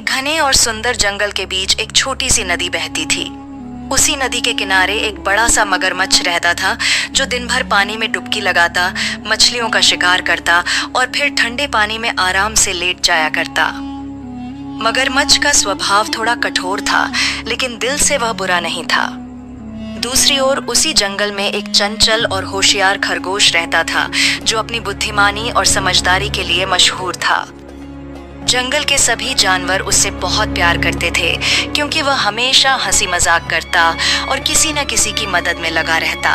एक घने और सुंदर जंगल के बीच एक छोटी सी नदी बहती थी। उसी नदी के किनारे एक बड़ा सा मगरमच्छ रहता था, जो दिन भर पानी में डुबकी लगाता, मछलियों का शिकार करता और फिर ठंडे पानी में आराम से लेट जाया करता। मगरमच्छ का स्वभाव थोड़ा कठोर था, लेकिन दिल से वह बुरा नहीं था। दूसरी ओर उसी जंगल में एक चंचल और होशियार खरगोश रहता था, जो अपनी बुद्धिमानी और समझदारी के लिए मशहूर था। जंगल के सभी जानवर उससे बहुत प्यार करते थे, क्योंकि वह हमेशा हंसी मजाक करता और किसी न किसी की मदद में लगा रहता।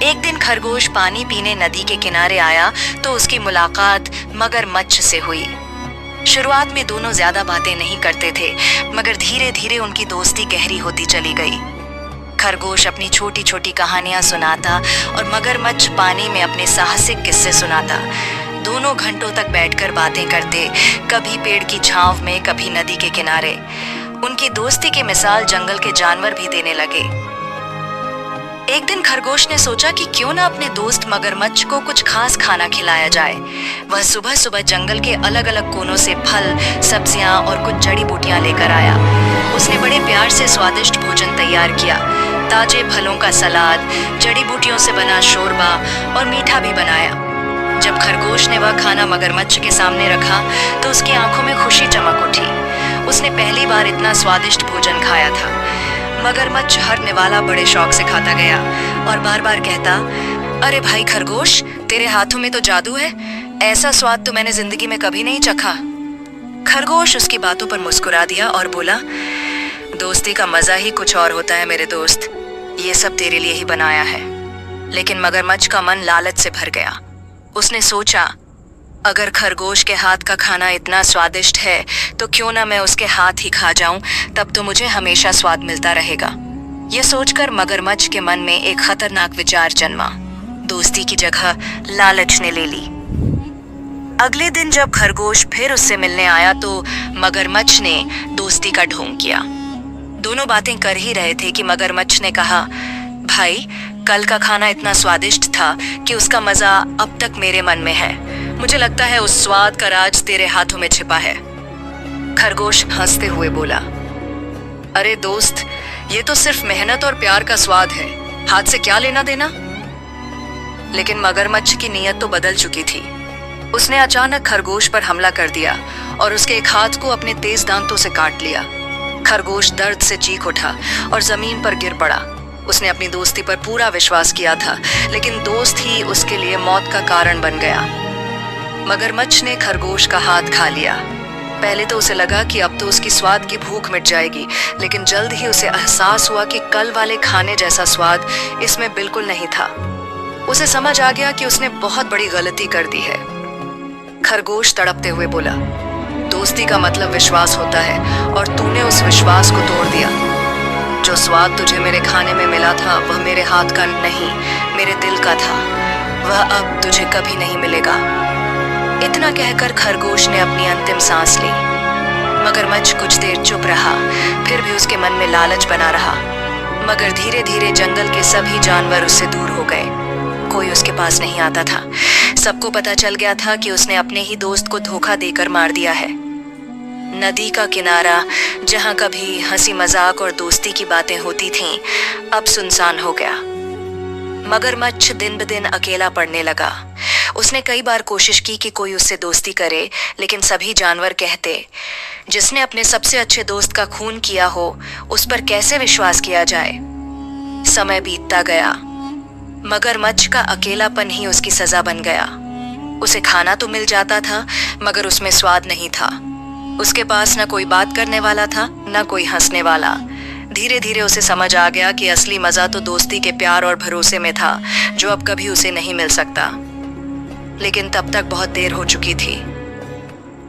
एक दिन खरगोश पानी पीने नदी के किनारे आया तो उसकी मुलाकात मगरमच्छ से हुई। शुरुआत में दोनों ज्यादा बातें नहीं करते थे, मगर धीरे धीरे उनकी दोस्ती गहरी होती चली गई। खरगोश अपनी छोटी छोटी कहानियां सुनाता और मगरमच्छ पानी में अपने साहसिक किस्से सुनाता। दोनों घंटों तक बैठकर बातें करते, कभी पेड़ की छांव में, कभी नदी के किनारे। उनकी दोस्ती की मिसाल जंगल के जानवर भी देने लगे। एक दिन खरगोश ने सोचा कि क्यों ना अपने दोस्त मगरमच्छ को कुछ खास खाना खिलाया जाए। वह सुबह सुबह जंगल के अलग अलग कोनों से फल, सब्जियां और कुछ जड़ी बूटियां लेकर आया। उसने बड़े प्यार से स्वादिष्ट भोजन तैयार किया। ताजे फलों का सलाद, जड़ी बूटियों से बना शोरबा और मीठा भी बनाया। जब खरगोश ने वह खाना मगरमच्छ के सामने रखा तो उसकी आंखों में खुशी चमक उठी। उसने पहली बार इतना स्वादिष्ट भोजन खाया था। मगरमच्छ हर निवाला बड़े शौक से खाता गया और बार बार कहता, अरे भाई खरगोश, तेरे हाथों में तो जादू है। ऐसा स्वाद तो मैंने जिंदगी में कभी नहीं चखा। खरगोश उसकी बातों पर मुस्कुरा दिया और बोला, दोस्ती का मजा ही कुछ और होता है मेरे दोस्त। ये सब तेरे लिए ही बनाया है। लेकिन मगरमच्छ का मन लालच से भर गया। उसने सोचा, अगर खरगोश के हाथ का खाना इतना स्वादिष्ट है तो क्यों ना मैं उसके हाथ ही खा जाऊं, तब तो मुझे हमेशा स्वाद मिलता रहेगा। यह सोचकर मगरमच्छ के मन में एक खतरनाक विचार जन्मा। दोस्ती की जगह लालच ने ले ली। अगले दिन जब खरगोश फिर उससे मिलने आया तो मगरमच्छ ने दोस्ती का ढोंग किया। दोनों बातें कर ही रहे थे कि मगरमच्छ ने कहा, भाई, कल का खाना इतना स्वादिष्ट था कि उसका मजा अब तक मेरे मन में है। मुझे लगता है उस स्वाद का राज तेरे हाथों में छिपा है। खरगोश हंसते हुए बोला, अरे दोस्त, ये तो सिर्फ मेहनत और प्यार का स्वाद है, हाथ से क्या लेना देना। लेकिन मगरमच्छ की नीयत तो बदल चुकी थी। उसने अचानक खरगोश पर हमला कर दिया और उसके एक हाथ को अपने तेज दांतों से काट लिया। खरगोश दर्द से चीख उठा और जमीन पर गिर पड़ा। उसने अपनी दोस्ती पर पूरा विश्वास किया था, लेकिन दोस्त ही उसके लिए मौत का कारण बन गया। मगरमच्छ ने खरगोश का हाथ खा लिया। पहले तो उसे लगा कि अब तो उसकी स्वाद की भूख मिट जाएगी, लेकिन जल्द ही उसे एहसास हुआ कि कल वाले खाने जैसा स्वाद इसमें बिल्कुल नहीं था। उसे समझ आ गया कि उसने बहुत बड़ी गलती कर दी है। खरगोश तड़पते हुए बोला, दोस्ती का मतलब विश्वास होता है और तूने उस विश्वास को तोड़ दिया। जो स्वाद तुझे मेरे खाने में मिला था वह मेरे हाथ का नहीं, मेरे दिल का था। वह अब तुझे कभी नहीं मिलेगा। इतना कहकर खरगोश ने अपनी अंतिम सांस ली। मगरमच्छ कुछ देर चुप रहा, फिर भी उसके मन में लालच बना रहा। मगर धीरे धीरे जंगल के सभी जानवर उससे दूर हो गए। कोई उसके पास नहीं आता था। सबको पता चल गया था कि उसने अपने ही दोस्त को धोखा देकर मार दिया है। नदी का किनारा, जहां कभी हंसी मजाक और दोस्ती की बातें होती थीं, अब सुनसान हो गया। मगरमच्छ दिन ब दिन अकेला पड़ने लगा। उसने कई बार कोशिश की कि कोई उससे दोस्ती करे, लेकिन सभी जानवर कहते, जिसने अपने सबसे अच्छे दोस्त का खून किया हो उस पर कैसे विश्वास किया जाए। समय बीतता गया। मगरमच्छ का अकेलापन ही उसकी सजा बन गया। उसे खाना तो मिल जाता था, मगर उसमें स्वाद नहीं था। उसके पास न कोई बात करने वाला था, न कोई हंसने वाला। धीरे धीरे उसे समझ आ गया कि असली मजा तो दोस्ती के प्यार और भरोसे में था, जो अब कभी उसे नहीं मिल सकता। लेकिन तब तक बहुत देर हो चुकी थी।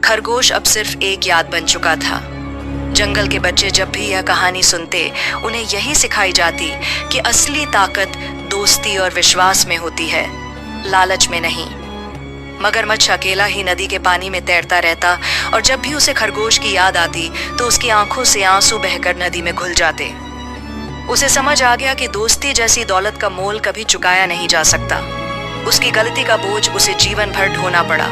खरगोश अब सिर्फ एक याद बन चुका था। जंगल के बच्चे जब भी यह कहानी सुनते, उन्हें यही सिखाई जाती कि असली ताकत दोस्ती और विश्वास में होती है, लालच में नहीं। मगरमच्छ अकेला ही नदी के पानी में तैरता रहता और जब भी उसे खरगोश की याद आती तो उसकी आंखों से आंसू बहकर नदी में घुल जाते। उसे समझ आ गया कि दोस्ती जैसी दौलत का मोल कभी चुकाया नहीं जा सकता। उसकी गलती का बोझ उसे जीवन भर ढोना पड़ा।